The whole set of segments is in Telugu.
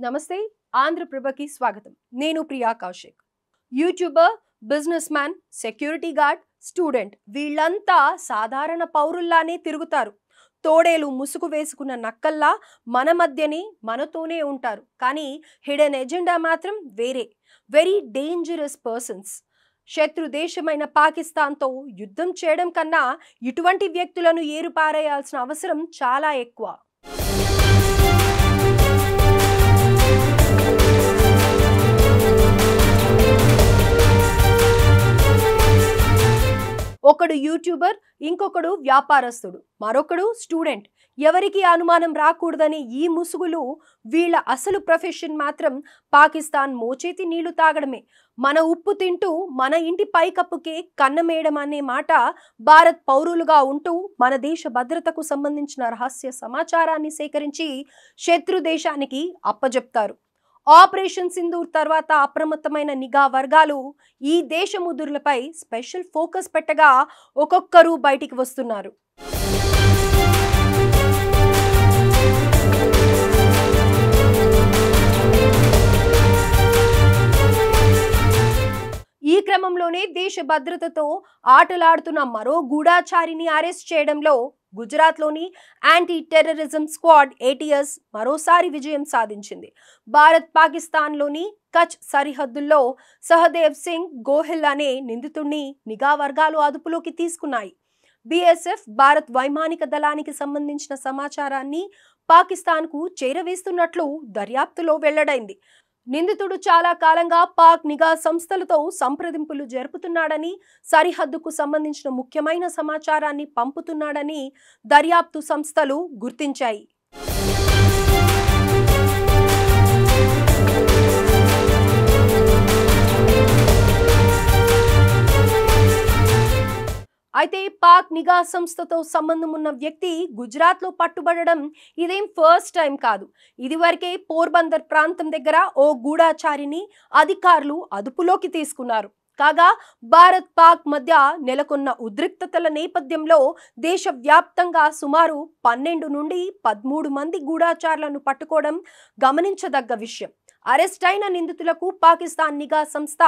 నమస్తే ఆంధ్రప్రభకి స్వాగతం నేను Priya Kaushik YouTuber business man security guard student వీళ్ళంతా సాధారణ పౌరుల్లానే తిరుగుతారు తోడేలు ముసుగు వేసుకున్న నక్కల్లా మన మధ్యనే మనతోనే ఉంటారు కానీ హిడెన్ ఎజెండా మాత్రం వేరే వెరీ డేంజరస్ పర్సన్స్ శత్రు దేశమైన పాకిస్తాన్తో యుద్ధం చేయడం కన్నా ఇటువంటి వ్యక్తులను ఏరుపారేయాల్సిన అవసరం చాలా ఎక్కువ ఒకడు యూట్యూబర్ ఇంకొకడు వ్యాపారస్తుడు మరొకడు స్టూడెంట్ ఎవరికి అనుమానం రాకూడదని ఈ ముసుగులు వీళ్ళ అసలు ప్రొఫెషన్ మాత్రం పాకిస్తాన్ మోచేతి నీళ్లు తాగడమే మన ఉప్పు తింటూ మన ఇంటి పైకప్పుకే కన్నమేయడం అనే మాట భారత్ పౌరులుగా ఉంటూ మన దేశ భద్రతకు సంబంధించిన రహస్య సమాచారాన్ని సేకరించి శత్రు దేశానికి అప్పజెప్తారు ఆపరేషన్ సింధూర్ తర్వాత అప్రమత్తమైన నిఘా వర్గాలు ఈ దేశ ముదురులపై స్పెషల్ ఫోకస్ పెట్టగా ఒక్కొక్కరు బయటికి వస్తున్నారు ఈ క్రమంలోనే దేశ భద్రతతో ఆటలాడుతున్న మరో గూఢాచారిని అరెస్ట్ చేయడంలో గుజరాత్లోని యాంటీ టెర్రరిజం స్క్వాడ్ ATS మరోసారి విజయం సాధించింది భారత్ పాకిస్తాన్లోని కచ్ సరిహద్దుల్లో సహదేవ్ సింగ్ గోహిల్ అనే నిందితుడిని నిఘా వర్గాలు అదుపులోకి తీసుకున్నాయి BSF భారత్ వైమానిక దళానికి సంబంధించిన సమాచారాన్ని పాకిస్తాన్కు చేరవేస్తున్నట్లు దర్యాప్తులో వెల్లడైంది నిందితుడు చాలా కాలంగా పాక్ నిఘా సంస్థలతో సంప్రదింపులు జరుపుతున్నాడని సరిహద్దుకు సంబంధించిన ముఖ్యమైన సమాచారాన్ని పంపుతున్నాడని దర్యాప్తు సంస్థలు గుర్తించాయి అయితే పాక్ నిఘా సంస్థతో సంబంధం ఉన్న వ్యక్తి గుజరాత్లో పట్టుబడడం ఇదేం ఫస్ట్ టైం కాదు ఇదివరకే పోర్బందర్ ప్రాంతం దగ్గర ఓ గూఢాచారిని అధికారులు అదుపులోకి తీసుకున్నారు కాగా భారత్ పాక్ మధ్య నెలకొన్న ఉద్రిక్తతల నేపథ్యంలో దేశవ్యాప్తంగా సుమారు 12 నుండి 13 మంది గూఢాచారులను పట్టుకోవడం గమనించదగ్గ విషయం అరెస్ట్ అయిన నిందితులకు పాకిస్తాన్ నిఘా సంస్థ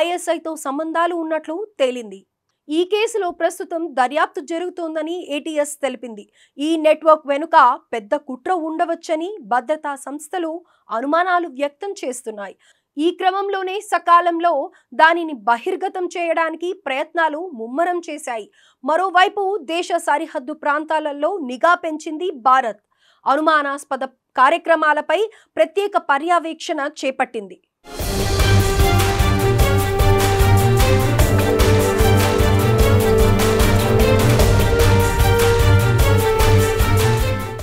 ISIతో సంబంధాలు ఉన్నట్లు తేలింది ఈ కేసులో ప్రస్తుతం దర్యాప్తు జరుగుతోందని ATS తెలిపింది ఈ నెట్వర్క్ వెనుక పెద్ద కుట్ర ఉండవచ్చని భద్రతా సంస్థలు అనుమానాలు వ్యక్తం చేస్తున్నాయి ఈ క్రమంలోనే సకాలంలో దానిని బహిర్గతం చేయడానికి ప్రయత్నాలు ముమ్మరం చేశాయి మరోవైపు దేశ సరిహద్దు ప్రాంతాలలో నిఘా పెంచింది భారత్ అనుమానాస్పద కార్యక్రమాలపై ప్రత్యేక పర్యవేక్షణ చేపట్టింది